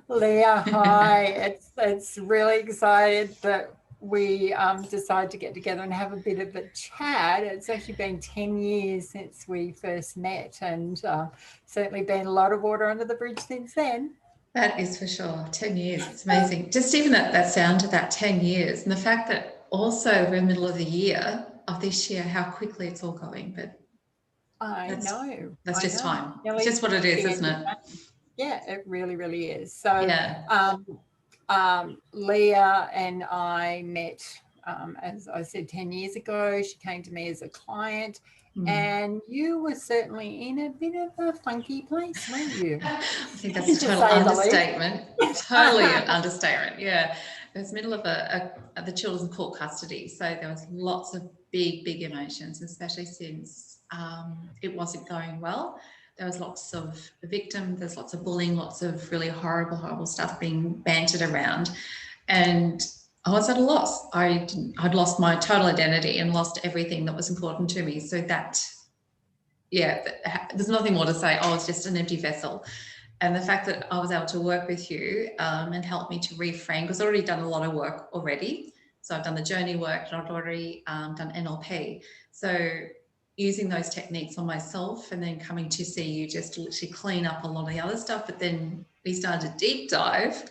Leah, hi. It's really excited that we decided to get together and have a bit of a chat. It's actually been 10 years since we first met, and certainly been a lot of water under the bridge since then. That is for sure. 10 years. It's amazing. Just even that sound of that 10 years, and the fact that also we're in the middle of the year of this year, how quickly it's all going. But I know. That's just time. Nearly It's just what it is, isn't it? Yeah, it really, really is. So yeah. Leah and I met, as I said, 10 years ago. She came to me as a client, and you were certainly in a bit of a funky place, weren't you? I think that's a total understatement. Totally an understatement, yeah. It was middle of the children's court custody, so there was lots of big emotions, especially since it wasn't going well. There was lots of victims, there's lots of bullying, lots of really horrible stuff being bantered around. And I was at a loss. I'd lost my total identity and lost everything that was important to me. So there's nothing more to say. Oh, it's just an empty vessel. And the fact that I was able to work with you and help me to reframe, because I've already done a lot of work already. So I've done the journey work and I've already done NLP. So using those techniques on myself and then coming to see you just to literally clean up a lot of the other stuff. But then we started a deep dive,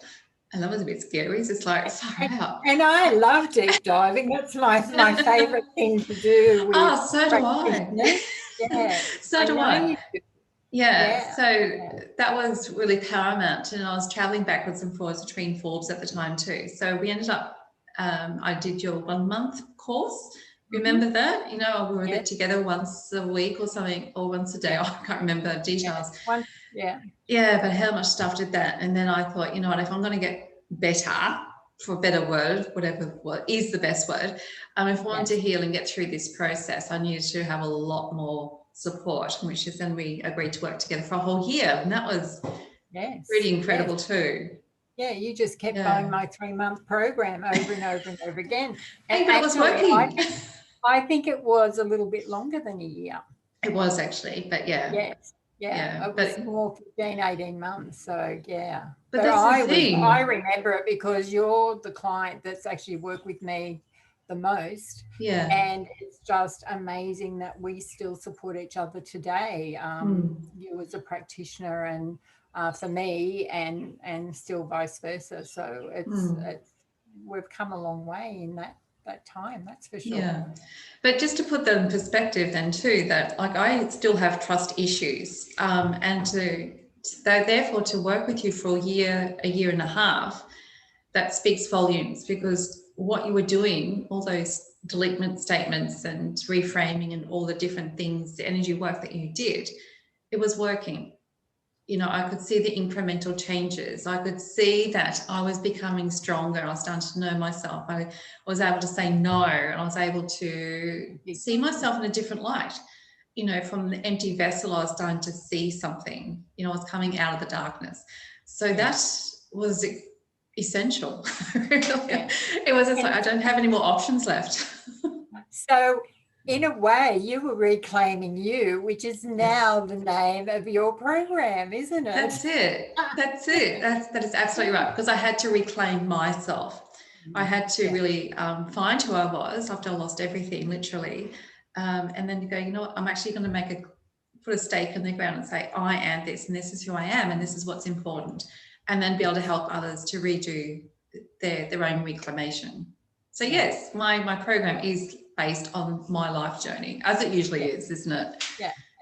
and that was a bit scary. It's just like, far out. And I love deep diving. That's my favourite thing to do. So do I. Yeah. So do I. Yeah. So that was really paramount. And I was traveling backwards and forwards between Forbes at the time too. So we ended up, I did your 1 month course. Remember that? You know, we were there together once a week or something, or once a day. I can't remember details. Yeah, but how much stuff did that? And then I thought, you know what, if I'm going to get better, for a better word, whatever word is the best word, if I wanted to heal and get through this process, I needed to have a lot more support, which is then we agreed to work together for a whole year. And that was pretty incredible too. Yeah, you just kept buying my 3-month program over and over and over again. And but actually, it was working. I think it was a little bit longer than a year. It was actually, but it was more 15, 18 months. So but that's the thing. I remember it because you're the client that's actually worked with me the most. Yeah. And it's just amazing that we still support each other today. You as a practitioner and for me, and still vice versa. So it's we've come a long way in that time, that's for sure. Yeah, but just to put that in perspective then too, that like I still have trust issues, and therefore to work with you for a year and a half, that speaks volumes, because what you were doing, all those delinquent statements and reframing and all the different things, the energy work that you did, it was working. You know, I could see the incremental changes. I could see that I was becoming stronger. I was starting to know myself. I was able to say no, and I was able to see myself in a different light. You know, from the empty vessel, I was starting to see something. You know, I was coming out of the darkness. So that was essential. It was just like, I don't have any more options left. So in a way, you were reclaiming you, which is now the name of your program, isn't it? That's it. That is absolutely right, because I had to reclaim myself. I had to really find who I was after I lost everything, literally. And then go, you know what, I'm actually going to put a stake in the ground and say, I am this, and this is who I am, and this is what's important. And then be able to help others to redo their own reclamation. So yes, my program is based on my life journey, as it usually is, isn't it?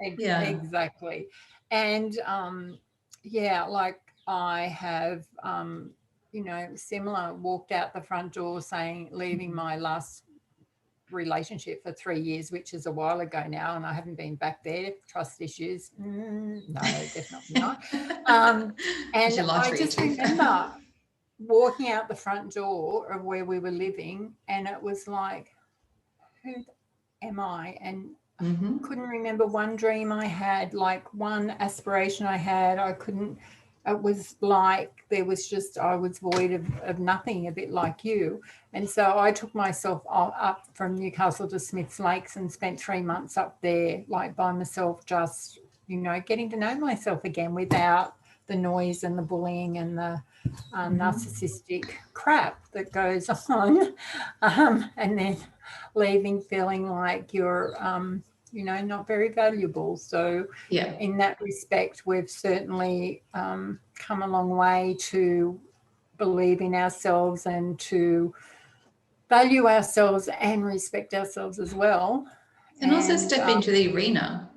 Exactly. And like I have similar, walked out the front door leaving my last relationship for 3 years, which is a while ago now, and I haven't been back there. Trust issues, no, definitely not. And I just remember walking out the front door of where we were living, and it was like, who am I? And I couldn't remember one dream I had, like one aspiration I had. It was like I was void of nothing, a bit like you. And so I took myself up from Newcastle to Smiths Lakes and spent 3 months up there, like by myself, just, getting to know myself again without noise and the bullying and the narcissistic crap that goes on, and then leaving feeling like you're, not very valuable. So in that respect, we've certainly come a long way to believe in ourselves and to value ourselves and respect ourselves as well. And also step into the arena.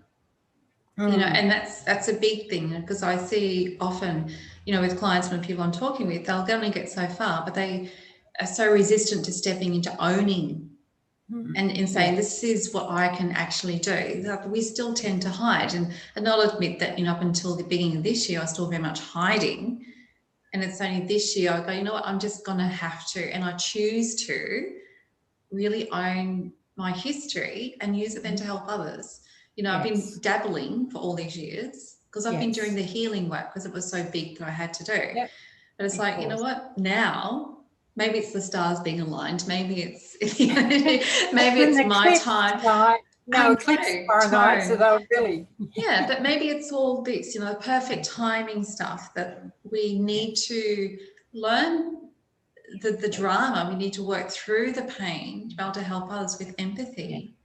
And that's a big thing, because I see often, with clients, when people I'm talking with, they'll only get so far, but they are so resistant to stepping into owning and saying, this is what I can actually do. We still tend to hide, and I'll admit that, up until the beginning of this year, I was still very much hiding. And it's only this year I go, you know what, I'm just going to have to, and I choose to really own my history and use it then to help others. I've been dabbling for all these years because I've been doing the healing work because it was so big that I had to do. But it's like, you know what, now maybe it's the stars being aligned. Maybe it's maybe it's my time. Right. No, eclipse Fahrenheit, so they'll really. But maybe it's all this, the perfect timing stuff that we need to learn. The drama, we need to work through the pain to be able to help others with empathy.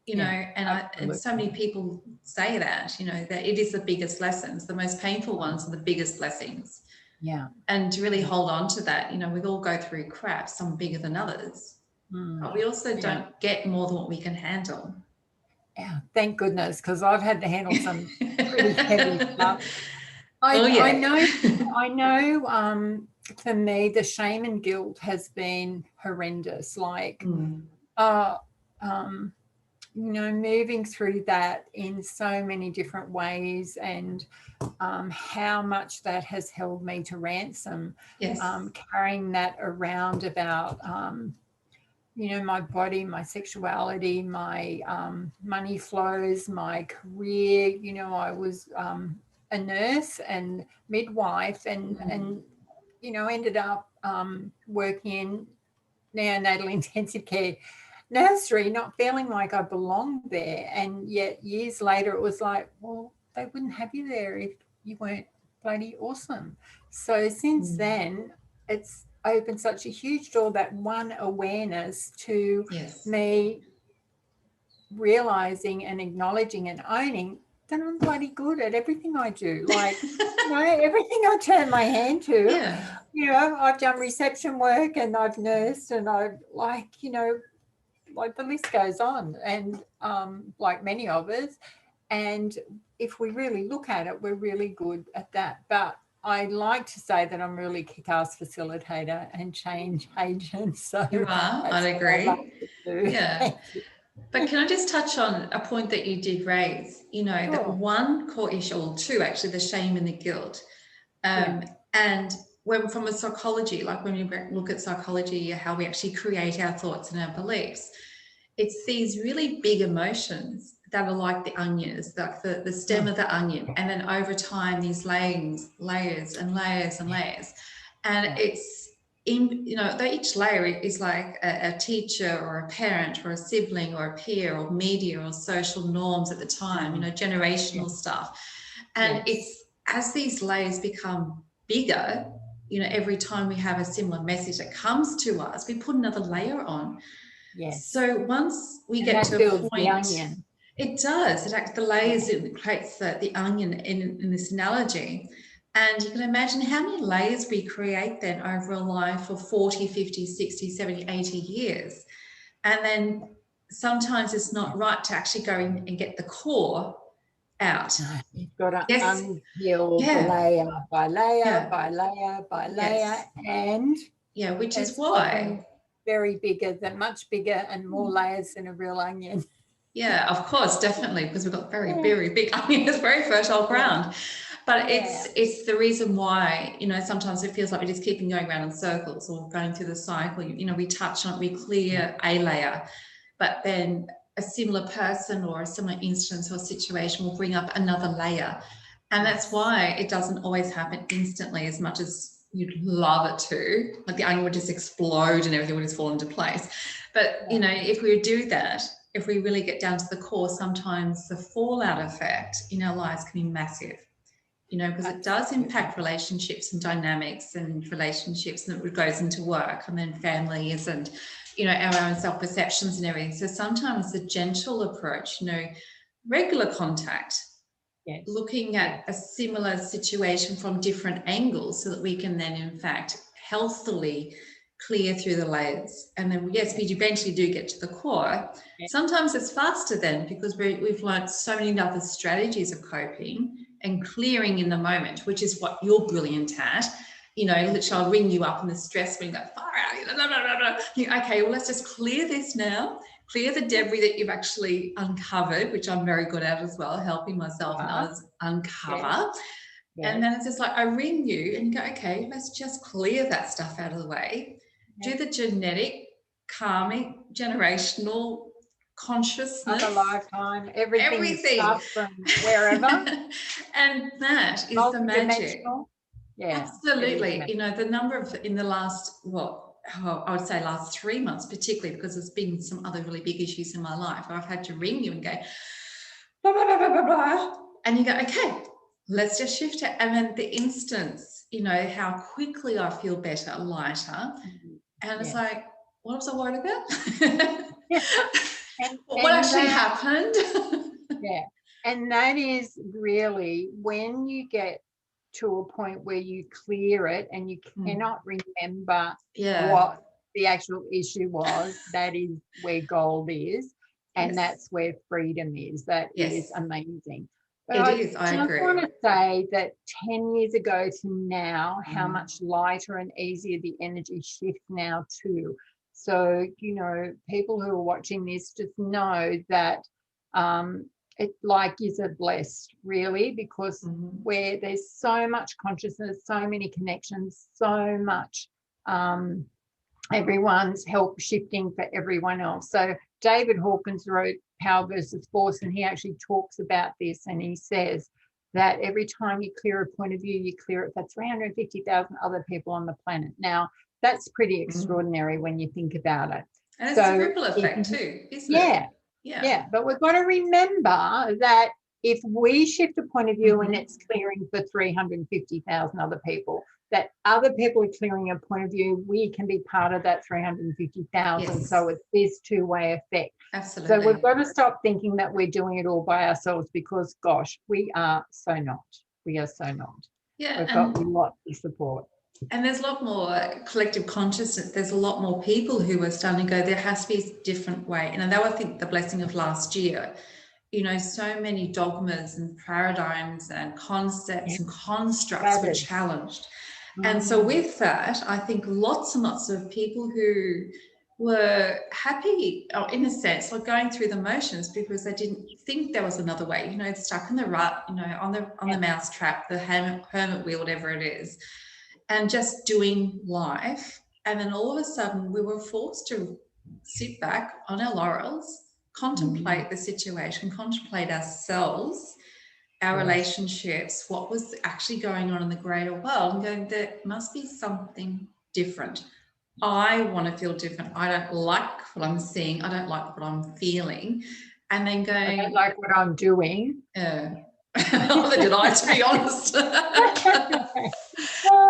And so many people say that, that it is the biggest lessons, the most painful ones are the biggest blessings. And to really hold on to that, we all go through crap, some bigger than others, but we also don't get more than what we can handle. Thank goodness, because I've had to handle some pretty heavy stuff. I know for me, the shame and guilt has been horrendous. Like, moving through that in so many different ways, and how much that has held me to ransom. Carrying that around about, my body, my sexuality, my money flows, my career. I was a nurse and midwife, and ended up working in neonatal intensive care nursery, not feeling like I belonged there. And yet years later it was like, well, they wouldn't have you there if you weren't bloody awesome. So since then, it's opened such a huge door, that one awareness to me realizing and acknowledging and owning that I'm bloody good at everything I do. Like, everything I turn my hand to. I've done reception work and I've nursed and I've the list goes on, and like many of us. And if we really look at it, we're really good at that. But I like to say that I'm really kick-ass facilitator and change agent. So you are, I'd agree. But can I just touch on a point that you did raise, that one core issue, or two actually, the shame and the guilt. And when from a psychology, like when you look at psychology, how we actually create our thoughts and our beliefs, it's these really big emotions that are like the onions, like the stem of the onion. And then over time, these layers and layers and layers. And it's, each layer is like a teacher or a parent or a sibling or a peer or media or social norms at the time, generational stuff. And it's as these layers become bigger, every time we have a similar message that comes to us, we put another layer on. So once we get to a point, the onion. It does. The layers, it creates the onion in this analogy. And you can imagine how many layers we create then over a life of 40, 50, 60, 70, 80 years. And then sometimes it's not right to actually go in and get the core out. You've got to unpeel the layer by layer by layer by layer. And which is why much bigger and more layers than a real onion. Yeah, of course, definitely, because we've got very, very big onions, very fertile ground. But it's the reason why, sometimes it feels like we're just keeping going around in circles or going through the cycle. We touch on it, we clear a layer, but then a similar person or a similar instance or situation will bring up another layer. And that's why it doesn't always happen instantly as much as you'd love it to. Like the onion would just explode and everything would just fall into place. But, if we do that, if we really get down to the core, sometimes the fallout effect in our lives can be massive. you know, because it does impact relationships and dynamics and relationships, and it goes into work and then families and, you know, our own self-perceptions and everything. So sometimes the gentle approach, you know, regular contact, looking at a similar situation from different angles so that we can then, in fact, healthily clear through the layers. And then, yes, we eventually do get to the core. Sometimes it's faster then because we've learned so many other strategies of coping and clearing in the moment, which is what you're brilliant at. You know, literally I'll ring you up in the stress when you go, far out, blah, blah, blah, blah. You go, okay, well, let's just clear this now. Clear the debris that you've actually uncovered, which I'm very good at as well, helping myself and others uncover. And then it's just like, I ring you and you go, okay, let's just clear that stuff out of the way. Do the genetic, karmic, generational consciousness. Other lifetime, everything. Stuff from wherever. And that is the magic. Yeah. Absolutely. You know, the number of, in the last, I would say last 3 months, particularly because there's been some other really big issues in my life where I've had to ring you and go, blah, blah, blah, blah, blah, blah. And you go, okay, let's just shift it. And then the instance, you know, how quickly I feel better, lighter. And it's like, what was I worried about? What actually happened? And that is really when you get to a point where you clear it and you cannot remember what the actual issue was, that is where gold is, and that's where freedom is. That is amazing. But it is, I agree. just want to say that 10 years ago to now, how much lighter and easier the energy shifts now too. So, you know, people who are watching this just know that it like is a blessed, really, because where there's so much consciousness, so many connections, so much everyone's help shifting for everyone else. So David Hawkins wrote Power versus Force, and he actually talks about this, and he says that every time you clear a point of view, you clear it for 350,000 other people on the planet. Now, that's pretty extraordinary when you think about it. And it's a ripple effect too, isn't it? Yeah, but we've got to remember that if we shift a point of view and it's clearing for 350,000 other people, that other people are clearing a point of view, we can be part of that 350,000. So it's this two-way effect. Absolutely. So we've got to stop thinking that we're doing it all by ourselves, because, gosh, we are so not. We are so not. Yeah, we've got lots of support. And there's a lot more collective consciousness. There's a lot more people who are starting to go, there has to be a different way. And that, I think, the blessing of last year, you know, so many dogmas and paradigms and concepts and constructs were challenged. And so with that, I think lots and lots of people who were happy, or in a sense, like going through the motions because they didn't think there was another way, you know, stuck in the rut, you know, on the mouse trap, the hermit wheel, whatever it is, and just doing life. And then all of a sudden we were forced to sit back on our laurels, contemplate the situation, contemplate ourselves, our relationships, what was actually going on in the greater world, and going, there must be something different. I want to feel different. I don't like what I'm seeing. I don't like what I'm feeling. And then going, I don't like what I'm doing. Neither did I, to be honest.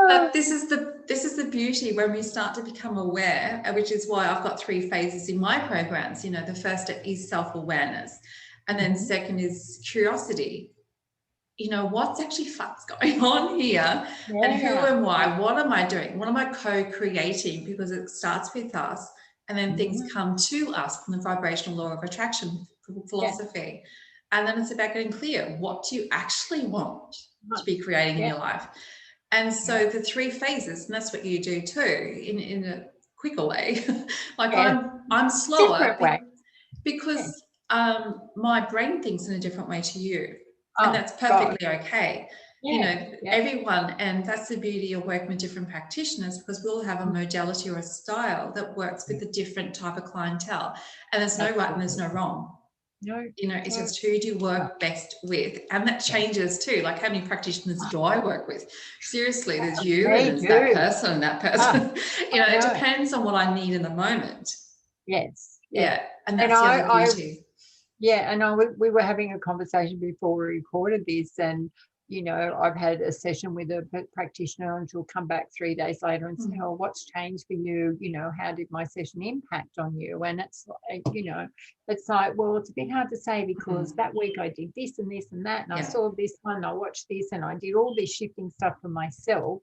But this is the beauty when we start to become aware, which is why I've got 3 phases in my programs. You know, the first is self-awareness, and then second is curiosity. You know, what's actually going on here, and who am I? What am I doing? What am I co-creating? Because it starts with us, and then things come to us from the vibrational law of attraction philosophy. And then it's about getting clear. What do you actually want to be creating in your life? And so the 3 phases, and that's what you do too, in a quicker way. Like I'm slower because my brain thinks in a different way to you. And that's perfectly okay. You know, everyone, and that's the beauty of working with different practitioners, because we'll have a modality or a style that works with a different type of clientele. And there's no right and there's no wrong. No, you know, it's just who do you work best with, and that changes too. Like, how many practitioners do I work with? Seriously, there's you and there's that person and that person. You know, it depends on what I need in the moment. Yes. And that's the other beauty. We were having a conversation before we recorded this, and you know, I've had a session with a practitioner and she'll come back 3 days later and say, oh, what's changed for you? You know, how did my session impact on you? And it's like, you know, it's like, well, it's a bit hard to say because that week I did this and this and that, and I saw this one, I watched this, and I did all this shifting stuff for myself.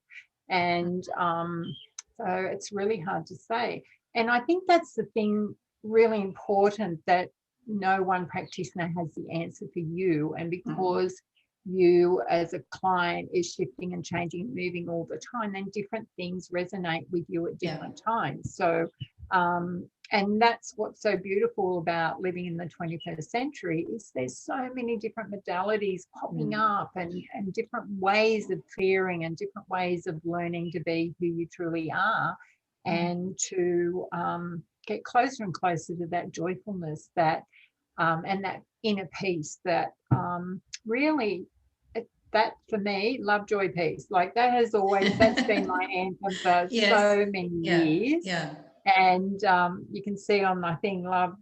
And so it's really hard to say. And I think that's the thing really important, that no one practitioner has the answer for you. And because you as a client is shifting and changing and moving all the time, then different things resonate with you at different times. So and that's what's so beautiful about living in the 21st century, is there's so many different modalities popping up, and different ways of clearing and different ways of learning to be who you truly are, and to get closer and closer to that joyfulness, that and that inner peace that really, that for me, love, joy, peace, like that has always, that's been my anthem for so many years. And you can see on my thing, love,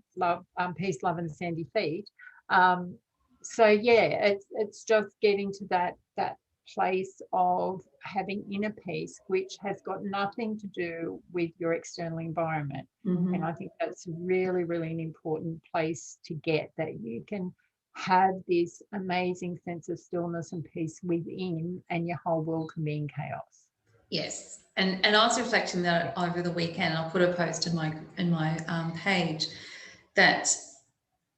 peace, love, and sandy feet. So yeah, it's just getting to that place of having inner peace, which has got nothing to do with your external environment. And I think that's really, really an important place to get, that you can have this amazing sense of stillness and peace within, and your whole world can be in chaos. Yes, and I was reflecting that over the weekend. I'll put a post in my page that,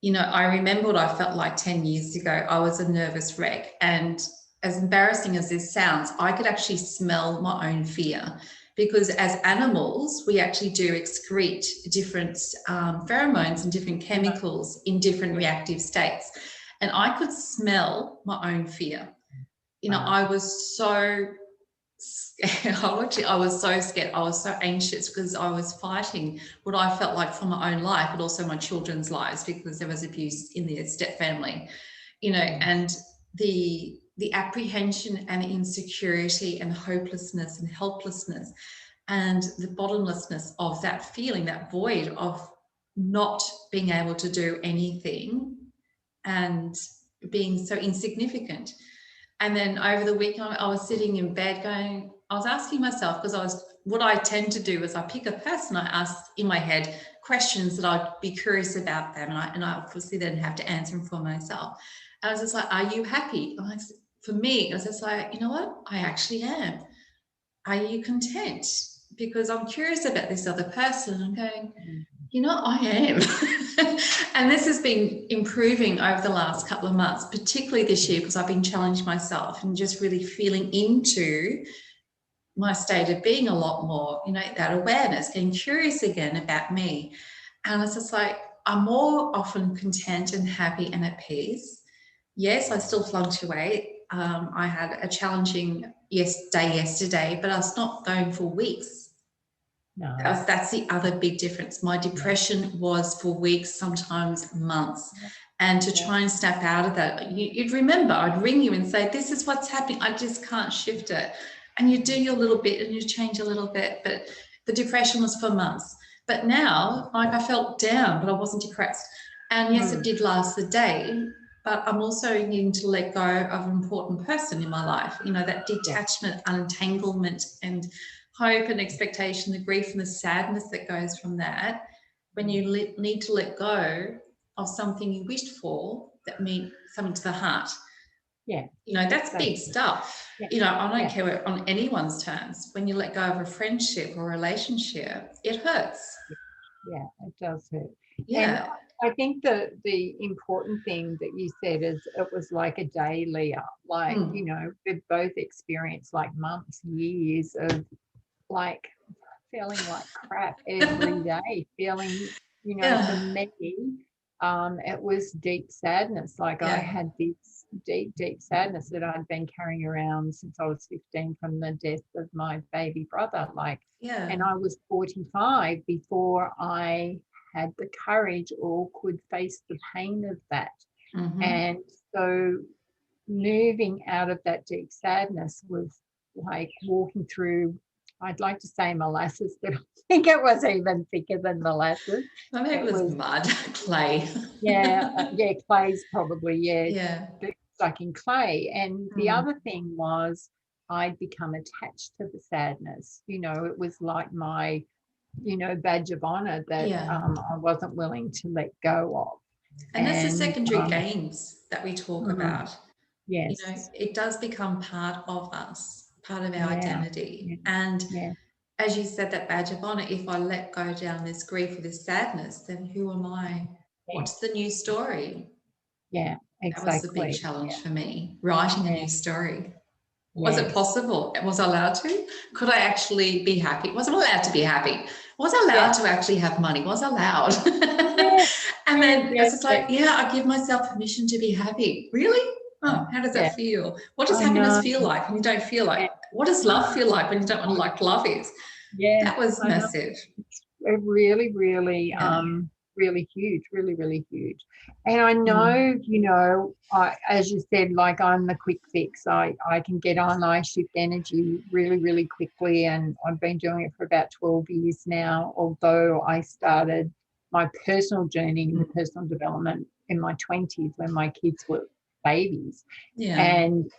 you know, I remember what I felt like 10 years ago. I was a nervous wreck, and as embarrassing as this sounds, I could actually smell my own fear, because as animals, we actually do excrete different pheromones and different chemicals in different reactive states. And I could smell my own fear. You know, I was so scared. I was so scared. I was so anxious, because I was fighting what I felt like for my own life, but also my children's lives, because there was abuse in the step family, you know, and the apprehension and insecurity and hopelessness and helplessness and the bottomlessness of that feeling, that void of not being able to do anything and being so insignificant. And then over the weekend, I was sitting in bed going, I was asking myself, because what I tend to do is I pick a person, I ask in my head questions that I'd be curious about them, and I obviously then have to answer them for myself. And I was just like, are you happy? And for me, it was just like, you know what? I actually am. Are you content? Because I'm curious about this other person. I'm going, you know, I am. And this has been improving over the last couple of months, particularly this year, because I've been challenging myself and just really feeling into my state of being a lot more, you know, that awareness, getting curious again about me. And it's just like, I'm more often content and happy and at peace. Yes, I still fluctuate. I had a challenging day yesterday, but I was not going for weeks. No. That's the other big difference. My depression was for weeks, sometimes months. And to try and snap out of that, you'd remember, I'd ring you and say, this is what's happening. I just can't shift it. And you do your little bit and you change a little bit. But the depression was for months. But now, like, I felt down, but I wasn't depressed. And yes, it did last the day. But I'm also needing to let go of an important person in my life. You know, that detachment, untanglement, and hope and expectation, the grief and the sadness that goes from that, when you need to let go of something you wished for that meant something to the heart. You know, that's big stuff. You know, I don't care on anyone's terms. When you let go of a friendship or a relationship, it hurts. Yeah, it does hurt. And I think the important thing that you said is it was like a day, Leah. Like, you know, we've both experienced like months, years of like feeling like crap every day, feeling, you know, for me, it was deep sadness. Like I had this deep sadness that I'd been carrying around since I was 15 from the death of my baby brother. Like, and I was 45 before I had the courage or could face the pain of that. And so moving out of that deep sadness was like walking through, I'd like to say molasses, but I think it was even thicker than molasses. I mean, it was mud, clay. Clay's probably, But stuck in clay. And the other thing was I'd become attached to the sadness. You know, it was like my, you know, badge of honor that I wasn't willing to let go of. And that's the secondary gains that we talk about. Yes. You know, it does become part of us, part of our identity. And as you said, that badge of honor, if I let go down this grief or this sadness, then who am I? What's the new story? Yeah, exactly. That was the big challenge for me, writing a new story. Was it possible? Was I allowed to? Could I actually be happy? Was I allowed to be happy? Was I allowed to actually have money? Was I allowed? And then it's just like, I give myself permission to be happy. Really? Oh, how does that feel? What does happiness feel like when you don't feel like? What does love feel like when you don't want to like love is? Yeah, that was massive. It's really, really, really huge, really, really huge. And I know, you know, as you said, like I'm the quick fix. I can get on, I shift energy really, really quickly. And I've been doing it for about 12 years now, although I started my personal journey in personal development in my 20s when my kids were babies. And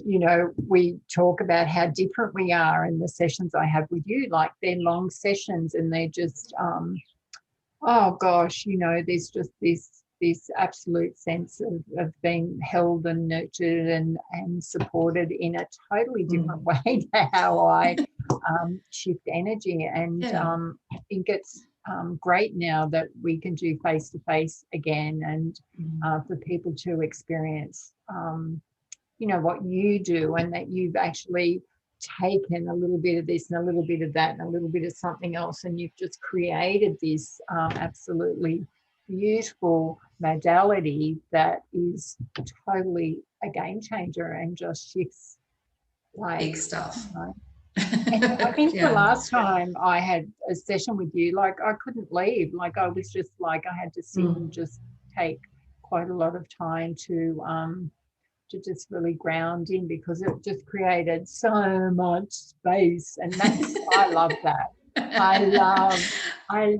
you know, we talk about how different we are in the sessions I have with you. Like they're long sessions and they're just oh gosh, you know, there's just this absolute sense of being held and nurtured and supported in a totally different way to how I shift energy. And I think it's great now that we can do face-to-face again, and for people to experience you know, what you do, and that you've actually taken a little bit of this and a little bit of that and a little bit of something else, and you've just created this absolutely beautiful modality that is totally a game changer and just shifts like big stuff. You know. And I think the last time I had a session with you, like I couldn't leave. Like I was just like I had to sit and just take quite a lot of time to just really ground in, because it just created so much space. And that's I love that. I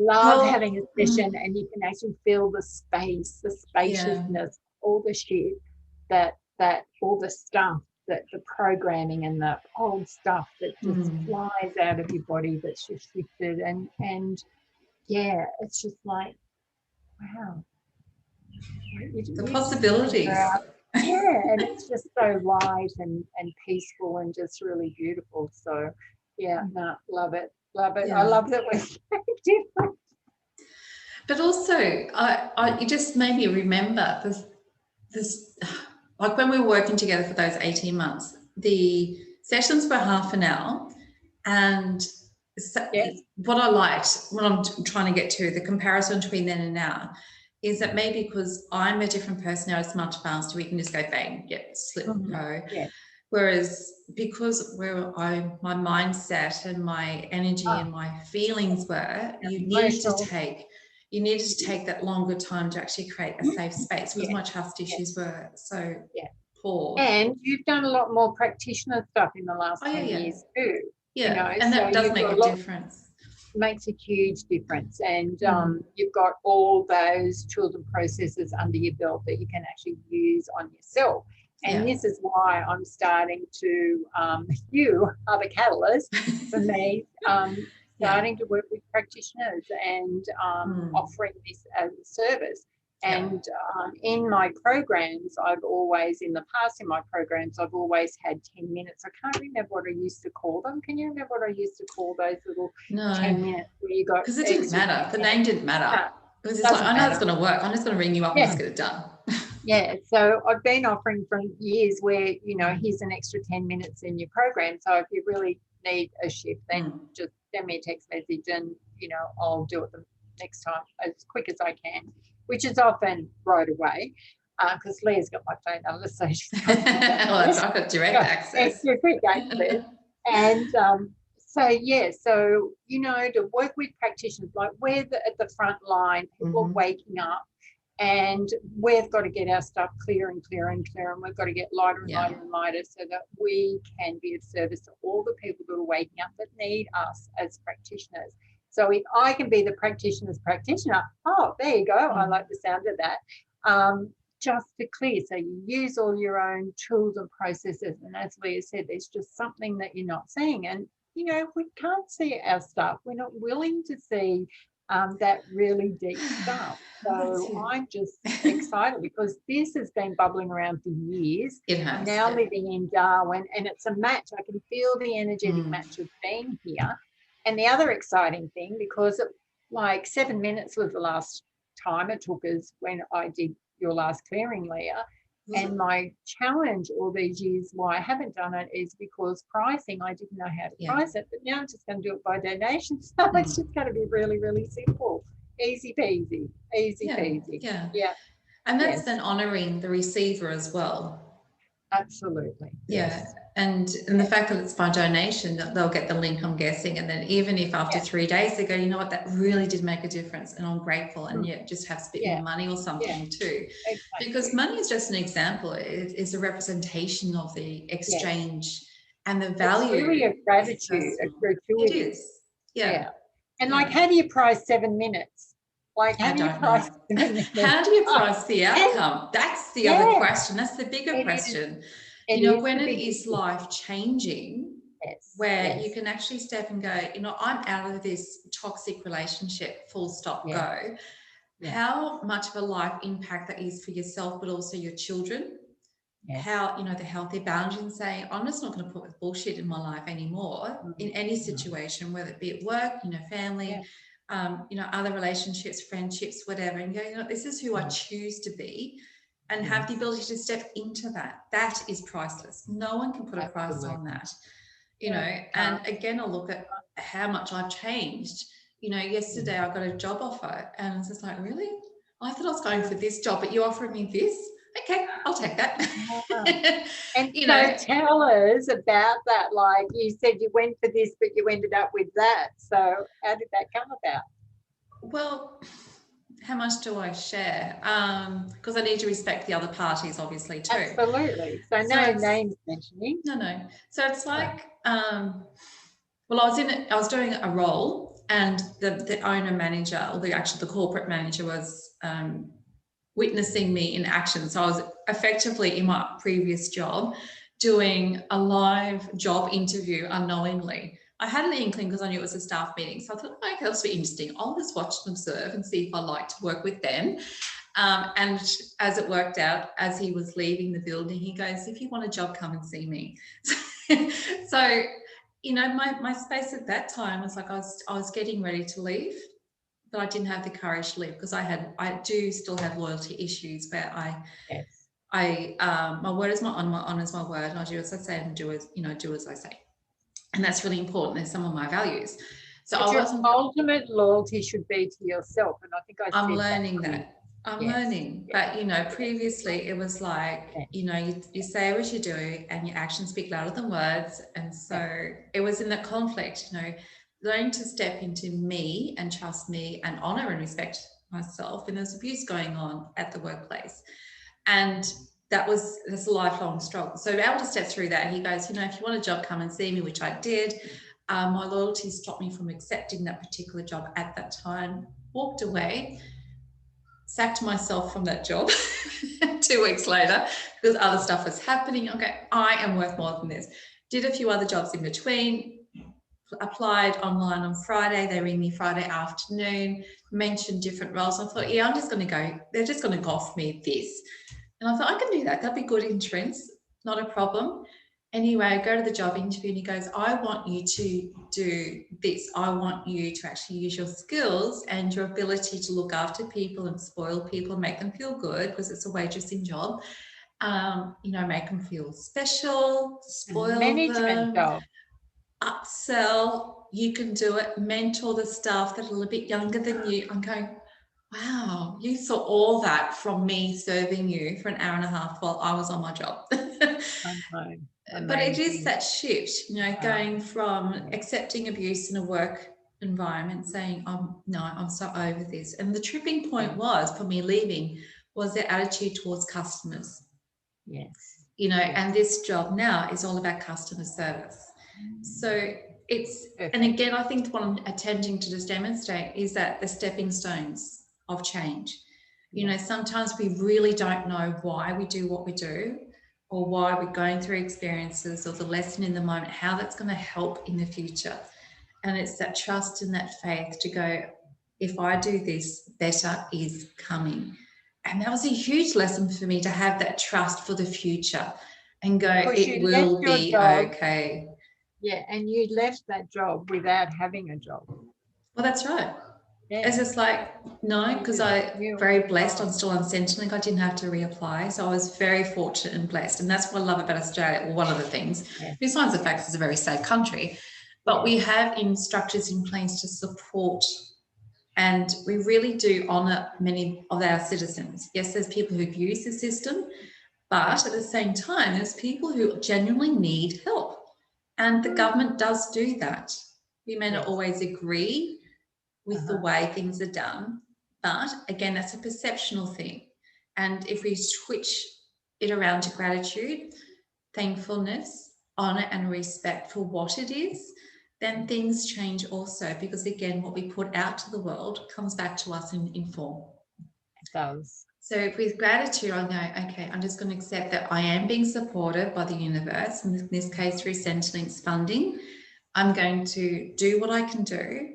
love having a session and you can actually feel the space, the spaciousness, all the shit that all the stuff, that the programming and the old stuff that just flies out of your body that's just shifted, and it's just like, wow, the possibilities. And it's just so light and peaceful and just really beautiful. So love it. I love that we're so different. But also it just made me remember this like when we were working together for those 18 months, the sessions were half an hour, and what I liked, what I'm trying to get to, the comparison between then and now, is that maybe because I'm a different personality, it's much faster, we can just go bang, slip, go. Whereas because my mindset and my energy and my feelings were, you needed to take that longer time to actually create a safe space, because my trust issues were so poor. And you've done a lot more practitioner stuff in the last 10 years too. Yeah, you know, and that does make a difference. Makes a huge difference. And you've got all those tools and processes under your belt that you can actually use on yourself. And this is why I'm starting to, you are the catalyst for me, starting to work with practitioners and offering this as a service. And in my programs, in the past, I've always had 10 minutes. I can't remember what I used to call them. Can you remember what I used to call those little 10 minutes where you got? Because it didn't matter. The name didn't matter. Because it's like, I know it's going to work. I'm just going to ring you up and just get it done. So I've been offering for years where, you know, here's an extra 10 minutes in your program. So if you really need a shift, then just send me a text message and, you know, I'll do it the next time as quick as I can, which is often right away, because Leah's got my phone number, so she's got I've got direct access. Quick access. And so, you know, to work with practitioners, like we're at the front line, people are waking up, and we've got to get our stuff clear and clear and clear, and we've got to get lighter and lighter and lighter so that we can be of service to all the people that are waking up that need us as practitioners. So if I can be the practitioner's practitioner, oh, there you go. I like the sound of that. just to clear. So you use all your own tools and processes. And as Leah said, there's just something that you're not seeing. And, you know, we can't see our stuff. We're not willing to see that really deep stuff. So I'm just excited because this has been bubbling around for years. It has. I'm now living in Darwin, and it's a match. I can feel the energetic match of being here. And the other exciting thing, because like 7 minutes was the last time it took us when I did your last clearing, Leah. And my challenge all these years why I haven't done it is because pricing, I didn't know how to price it, but now I'm just going to do it by donation. So it's just going to be really, really simple. Easy peasy, easy peasy. Yeah. And that's then honouring the receiver as well. Absolutely. Yes. And the fact that it's by donation, they'll get the link, I'm guessing. And then even if after 3 days they go, you know what, that really did make a difference and I'm grateful, and yet just have to spit more money or something too. Exactly. Because money is just an example. It is a representation of the exchange and the value. It's really a gratitude, a gratuity. It is. Yeah. And like, how do you price 7 minutes? Like, how do you price 7 minutes? How do you price the outcome? That's the other question. That's the bigger question. You know, when it is life changing, where you can actually step and go, you know, I'm out of this toxic relationship, full stop, go. How much of a life impact that is for yourself, but also your children. How, you know, the healthy boundaries and saying, I'm just not going to put with bullshit in my life anymore in any situation, whether it be at work, you know, family, you know, other relationships, friendships, whatever, and go, you know, this is who I choose to be, and have the ability to step into that. That is priceless. No one can put a price on that, you know. And again, I'll look at how much I've changed. You know, yesterday I got a job offer and it's just like, really? I thought I was going for this job, but you offered me this? Okay, I'll take that. And you know, tell us about that. Like you said, you went for this, but you ended up with that. So how did that come about? Well, how much do I share? Because I need to respect the other parties, obviously, too. Absolutely. So no names mentioning. No. So it's like, well, I was doing a role, and the owner manager, or the corporate manager was witnessing me in action. So I was effectively in my previous job doing a live job interview unknowingly. I had an inkling because I knew it was a staff meeting. So I thought, okay, this will be interesting. I'll just watch and observe and see if I like to work with them. And as it worked out, as he was leaving the building, he goes, if you want a job, come and see me. So, you know, my space at that time was like I was getting ready to leave, but I didn't have the courage to leave because I do still have loyalty issues where my word is my honor is my word, and I do as I say and do as I say. And that's really important. There's some of my values. So but your ultimate loyalty should be to yourself. And I think I'm learning that. I'm learning. But, you know, previously it was like, you know, you say what you do and your actions speak louder than words. And so it was in that conflict, you know, learning to step into me and trust me and honor and respect myself. And there's abuse going on at the workplace. And that's a lifelong struggle. So to be able to step through that, he goes, you know, if you want a job, come and see me, which I did. My loyalty stopped me from accepting that particular job at that time, walked away, sacked myself from that job 2 weeks later because other stuff was happening. Okay, I am worth more than this. Did a few other jobs in between, applied online on Friday. They ring me Friday afternoon, mentioned different roles. I thought, yeah, I'm just going to go. They're just going to offer me this. And I thought, I can do that. That'd be good entrance, not a problem. Anyway, I go to the job interview and he goes, I want you to do this. I want you to actually use your skills and your ability to look after people and spoil people and make them feel good, because it's a waitressing job. You know, make them feel special, spoil them, job. Upsell. You can do it. Mentor the staff that are a little bit younger than you. I'm going, wow, you saw all that from me serving you for an hour and a half while I was on my job. But it is that shift, you know, going from accepting abuse in a work environment, saying, no, I'm so over this. And the tripping point was, for me leaving, was their attitude towards customers. Yes. You know, and this job now is all about customer service. So it's, and again, I think what I'm attempting to just demonstrate is that the stepping stones of change. You know, sometimes we really don't know why we do what we do, or why we're going through experiences, or the lesson in the moment, how that's going to help in the future. And it's that trust and that faith to go, if I do this, better is coming. And that was a huge lesson for me, to have that trust for the future and go, it will be okay. Yeah, and you left that job without having a job. Well, that's right. Yeah. It's just like, no, because I'm very blessed. I'm still on Centrelink. I didn't have to reapply. So I was very fortunate and blessed. And that's what I love about Australia. Well, one of the things, besides the fact it's a very safe country, but we have structures in place to support, and we really do honour many of our citizens. Yes, there's people who abuse the system, but at the same time, there's people who genuinely need help. And the government does do that. We may not always agree with the way things are done, but again, that's a perceptional thing. And if we switch it around to gratitude, thankfulness, honour and respect for what it is, then things change also, because again, what we put out to the world comes back to us in form. It does. So with gratitude, I go, okay, I'm just going to accept that I am being supported by the universe, in this case through Centrelink's funding. I'm going to do what I can do,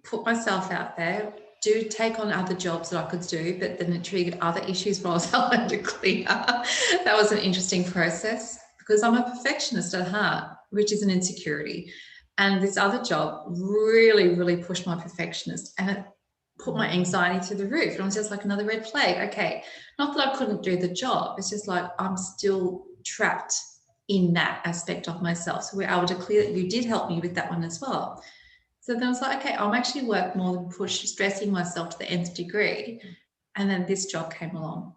put myself out there, take on other jobs that I could do, but then it triggered other issues where I was having to clear. That was an interesting process, because I'm a perfectionist at heart, which is an insecurity. And this other job really, really pushed my perfectionist, and it put my anxiety through the roof. And I was just like another red flag. Okay, not that I couldn't do the job. It's just like I'm still trapped in that aspect of myself. So we're able to clear that. You did help me with that one as well. So then I was like, okay, I'm actually work more than push, stressing myself to the nth degree. And then this job came along.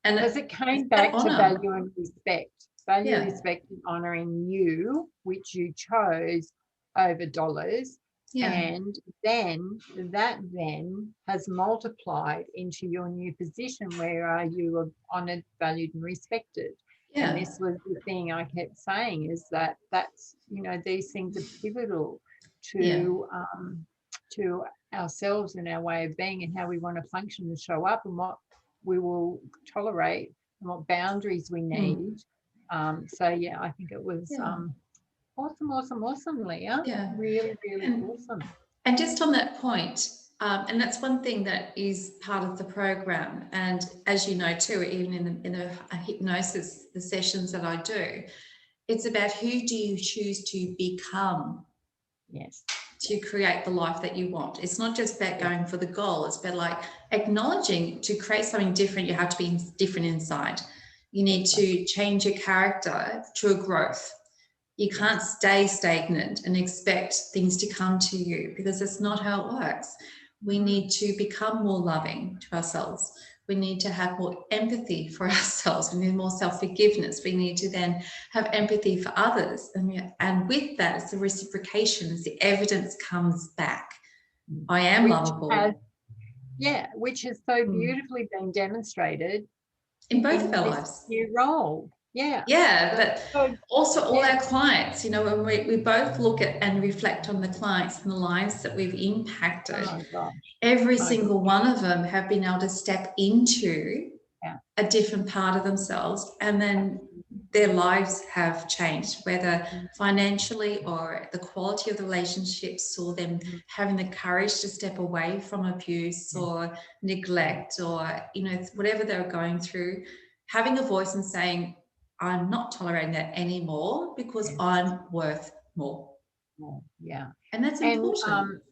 And because it came back to value and respect. Value, respect, and honouring you, which you chose over dollars. Yeah. And then that has multiplied into your new position where you are honoured, valued, and respected. Yeah. And this was the thing I kept saying, is that's, you know, these things are pivotal to ourselves and our way of being, and how we want to function and show up, and what we will tolerate and what boundaries we need. So yeah, I think it was awesome, Leah. Yeah, really awesome. And just on that point, and that's one thing that is part of the program, and as you know too, even in the hypnosis, the sessions that I do, it's about who do you choose to become. Yes. To create the life that you want. It's not just about going for the goal. It's about like acknowledging, to create something different, you have to be different inside. You need to change your character to a growth. You can't stay stagnant and expect things to come to you, because that's not how it works. We need to become more loving to ourselves. We need to have more empathy for ourselves. We need more self-forgiveness. We need to then have empathy for others. And with that, it's the reciprocation, it's the evidence comes back. I am lovable. Which has so beautifully been demonstrated in both of our lives. New role. Yeah. Yeah, but also all our clients, you know, when we both look at and reflect on the clients and the lives that we've impacted, every single one of them have been able to step into a different part of themselves, and then their lives have changed, whether financially or the quality of the relationships, or them having the courage to step away from abuse or neglect, or, you know, whatever they're going through, having a voice and saying, I'm not tolerating that anymore, because I'm worth more. Yeah. And that's important.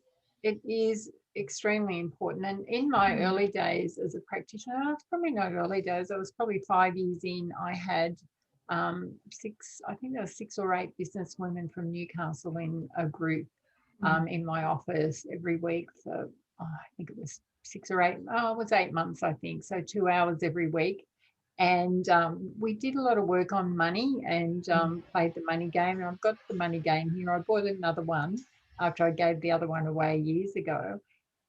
It is extremely important. And in my early days as a practitioner, it's probably not early days, I was probably 5 years in, I had 6 or 8 business women from Newcastle in a group in my office every week for, I think it was 6 or 8, it was 8 months, I think. So 2 hours every week. And we did a lot of work on money and played the money game. And I've got the money game here. I bought another one after I gave the other one away years ago.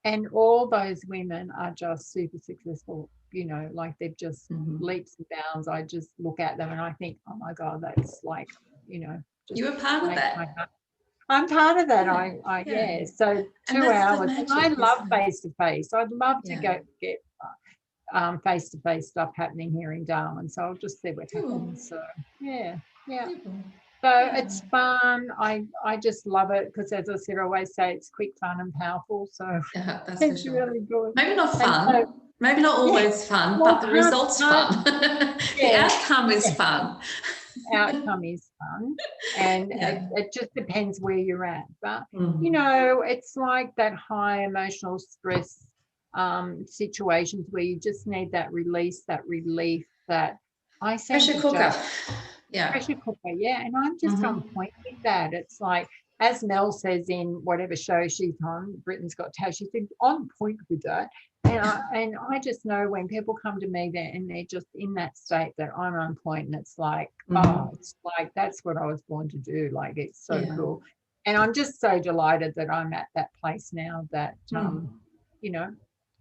And all those women are just super successful, you know, like they've just leaps and bounds. I just look at them and I think, oh my God, that's like, you know. You were part of that. I'm part of that. So 2 hours. And I love face-to-face. I'd love to face-to-face stuff happening here in Darwin, so I'll just see what happens. So yeah. So it's fun. I just love it because, as I said, I always say it's quick, fun, and powerful. So that's it's for sure. really good. Maybe not fun, maybe not always fun, well, but the result's fun. The outcome is fun. Outcome is fun, and it just depends where you're at. But you Mm. know, it's like that high emotional stress situations where you just need that release, that relief. That I seem Pressure to cooker. just Yeah. pressure cooker, and I'm just on point with that. It's like, as Mel says in whatever show she's on, Britain's Got Talent, she said, on point with that. And I just know when people come to me there and they're just in that state that I'm on point, and it's like, oh, it's like that's what I was born to do. Like, it's so cool. And I'm just so delighted that I'm at that place now that, you know.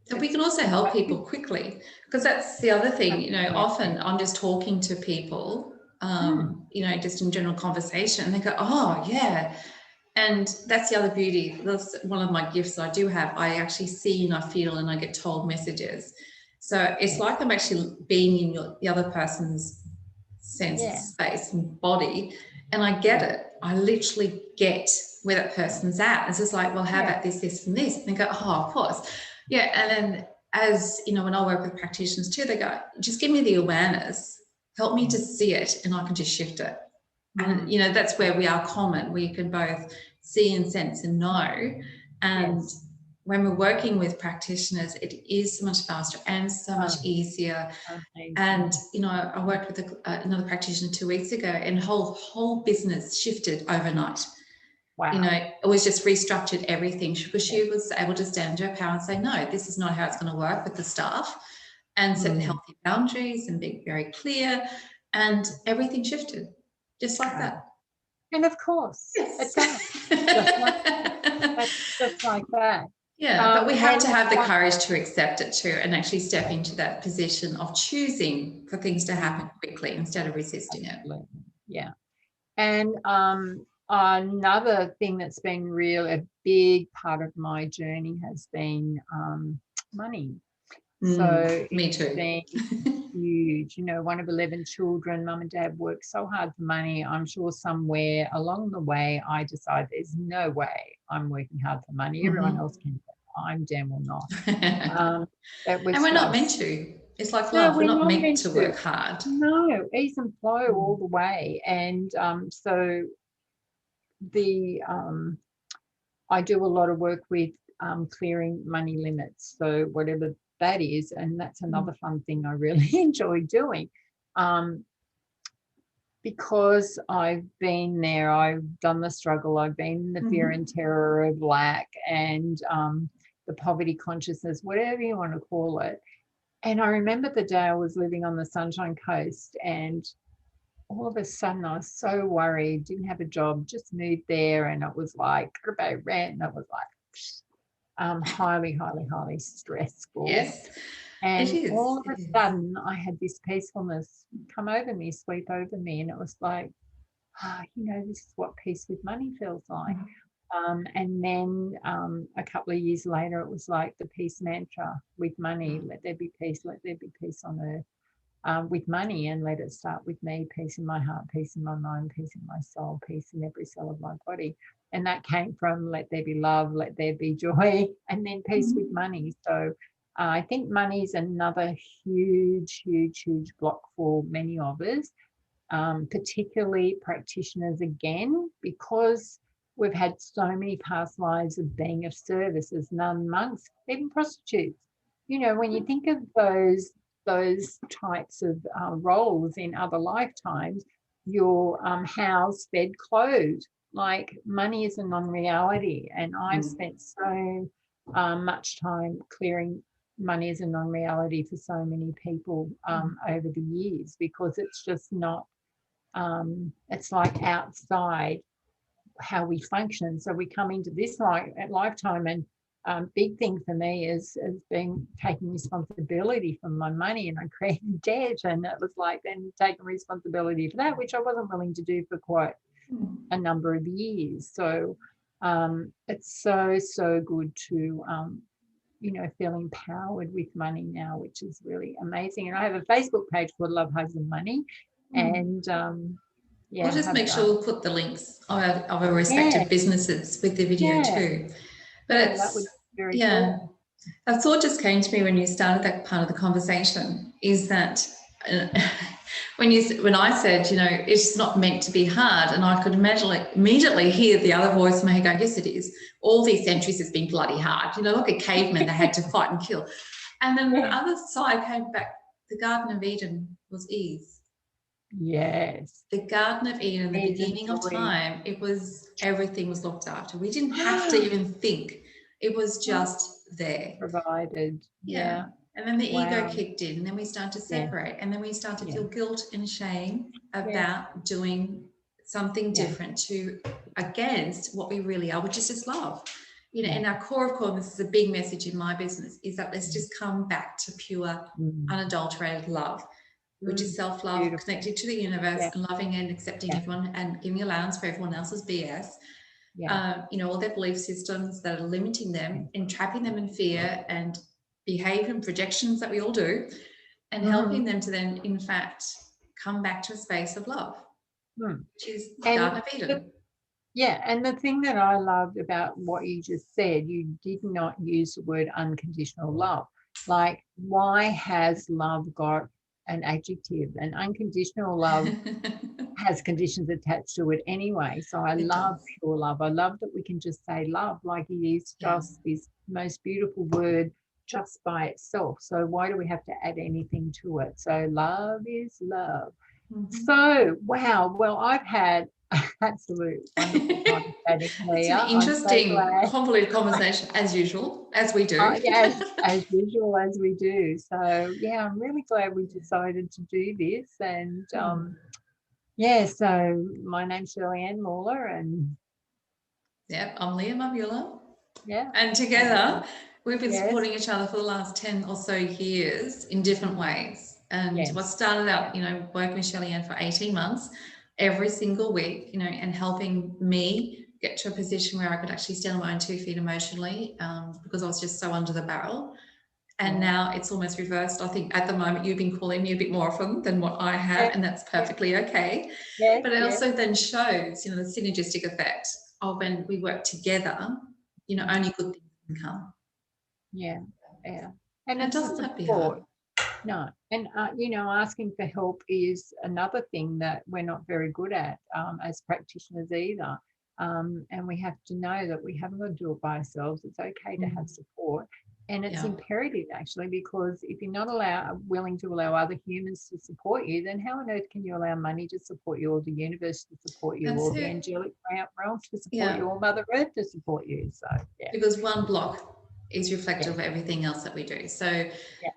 So we can also help people quickly, because that's the other thing, you know, often I'm just talking to people, you know, just in general conversation, and they go, oh, yeah. And that's the other beauty. That's one of my gifts that I do have. I actually see and I feel and I get told messages. So it's like I'm actually being in the other person's sense of space and body, and I get it. I literally get where that person's at. It's just like, well, how about this, this, and this? And they go, oh, of course. Yeah. And then, as you know, when I work with practitioners too, they go, just give me the awareness, help me to see it, and I can just shift it. And, you know, that's where we are common. We can both see and sense and know. And when we're working with practitioners, it is so much faster and so much easier. And, you know, I worked with another practitioner 2 weeks ago, and whole business shifted overnight. Wow. You know, it was just restructured everything, because she was able to stand to her power and say, no, this is not how it's going to work with the staff, and set healthy boundaries and be very clear, and everything shifted just like that. And of course, it does. Just like that. Just like that. Yeah, but we have to have the courage to accept it too, and actually step into that position of choosing for things to happen quickly instead of resisting it. Yeah. And another thing that's been a big part of my journey has been money. So me too. It's been huge. You know, one of 11 children, mum and dad worked so hard for money. I'm sure somewhere along the way I decided there's no way I'm working hard for money. Everyone else can. I'm damn well not. And we're not meant to. It's like love. We're not meant to work hard. No, ease and flow all the way. And so I do a lot of work with clearing money limits. So whatever that is, and that's another fun thing I really enjoy doing. Because I've been there, I've done the struggle, I've been the fear and terror of lack and the poverty consciousness, whatever you want to call it. And I remember the day I was living on the Sunshine Coast, and all of a sudden I was so worried, didn't have a job, just moved there, and it was like, got to pay rent, and it was like highly, highly, highly stressful. Yes. And all of a sudden I had this peacefulness come over me, sweep over me, and it was like, you know, this is what peace with money feels like. And then a couple of years later, it was like the peace mantra with money: let there be peace, let there be peace on earth. With money, and let it start with me: peace in my heart, peace in my mind, peace in my soul, peace in every cell of my body. And that came from let there be love, let there be joy, and then peace with money. So I think money is another huge, huge, huge block for many of us, particularly practitioners again, because we've had so many past lives of being of service as nun, monks, even prostitutes. You know, when you think of those types of roles in other lifetimes, you're housed, fed, clothed. Like, money is a non-reality, and I've spent so much time clearing money as a non-reality for so many people over the years, because it's just not, it's like outside how we function. So we come into this lifetime, and big thing for me is being taking responsibility for my money, and I created debt, and it was like then taking responsibility for that, which I wasn't willing to do for quite a number of years. So it's so good to feel empowered with money now, which is really amazing. And I have a Facebook page called Love, Hugs and Money. And we'll just make sure we'll put the links of our respective businesses with the video too. But that would be very cool. A thought just came to me when you started that part of the conversation, is that when I said, it's not meant to be hard, and I could immediately hear the other voice in my head going, yes, it is. All these centuries has been bloody hard. Like a caveman they had to fight and kill. And then the other side came back. The Garden of Eden was ease. Yes. The Garden of Eden, the beginning of time, everything was looked after. We didn't have to even think. It was just there. Provided. Yeah. And then the ego kicked in, and then we started to separate, and then we started to feel guilt and shame about doing something different against what we really are, which is just love. In our core of core, this is a big message in my business, is that let's just come back to pure, unadulterated love, which is self-love, connected to the universe, and loving and accepting everyone and giving allowance for everyone else's BS. All their belief systems that are limiting them, entrapping them in fear and behavior and projections that we all do, and helping them to then, in fact, come back to a space of love, which is the Garden of Eden. And the thing that I loved about what you just said, you did not use the word unconditional love. Like, why has love got an adjective? And unconditional love has conditions attached to it anyway. So I love pure love. I love that we can just say love, like it is just this most beautiful word just by itself. So why do we have to add anything to it? So love is love. So wow, well, I've had absolute wonderful time chatting, Leah. It's an interesting, convoluted conversation, as usual, as we do. Yes, as usual, as we do. So I'm really glad we decided to do this. And so my name's Shirley Muller, and I'm Leah Marmulla. Yeah. And together we've been supporting each other for the last 10 or so years in different ways. And what started out, working with Shirley for 18 months, every single week, and helping me get to a position where I could actually stand on my own 2 feet emotionally, because I was just so under the barrel. And now it's almost reversed. I think at the moment you've been calling me a bit more often than what I have, and that's perfectly okay. But it also then shows, the synergistic effect of when we work together, only good things can come. And it doesn't have to be hard. No. And, asking for help is another thing that we're not very good at as practitioners either. And we have to know that we haven't got to do it by ourselves. It's okay to have support. And it's imperative, actually, because if you're not willing to allow other humans to support you, then how on earth can you allow money to support you, or the universe to support you, or the angelic realm to support you, or Mother Earth to support you? So, because one block is reflective of everything else that we do. So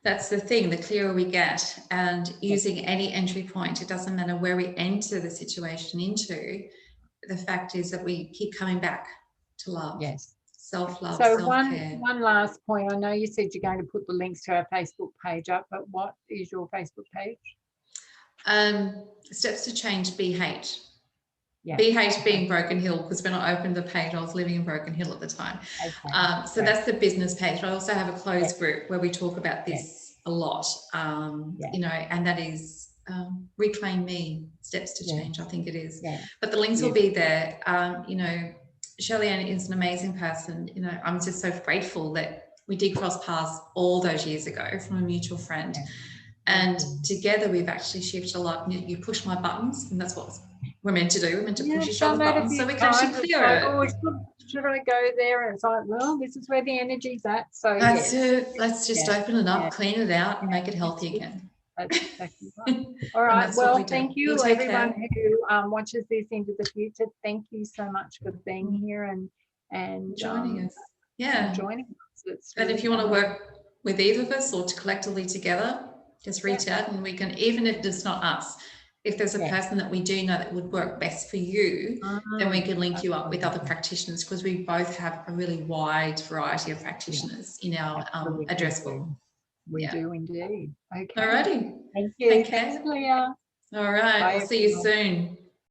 that's the thing, the clearer we get, and using any entry point, it doesn't matter where we enter the situation into, the fact is that we keep coming back to love. Self-love, so self-care. One last point. I know you said you're going to put the links to our Facebook page up, but what is your Facebook page? Steps to Change Be Hate. Be Hate being Broken Hill, because when I opened the page, I was living in Broken Hill at the time. So that's the business page. But I also have a closed group where we talk about this a lot, and that is Reclaim Me, Steps to Change, I think it is. But the links will be there. Shirley is an amazing person. I'm just so grateful that we did cross paths all those years ago from a mutual friend. And together we've actually shifted a lot. You push my buttons, and that's what we're meant to do. We're meant to push each other's buttons so we can actually clear it. Should I go there? And it's like, well, this is where the energy's at. So that's it. Let's just open it up, clean it out, and make it healthy again. That's exactly right. All right. Well, thank you, everyone who watches this into the future. Thank you so much for being here and joining us. Joining us. And if you want to work with either of us or to collectively together, just reach out, and we can, even if it's not us, if there's a person that we do know that would work best for you, then we can link you up with other practitioners, because we both have a really wide variety of practitioners in our address book. We do indeed. Okay. Alrighty. Thank you. Thanks, Leah. All right. Bye, We'll see you soon.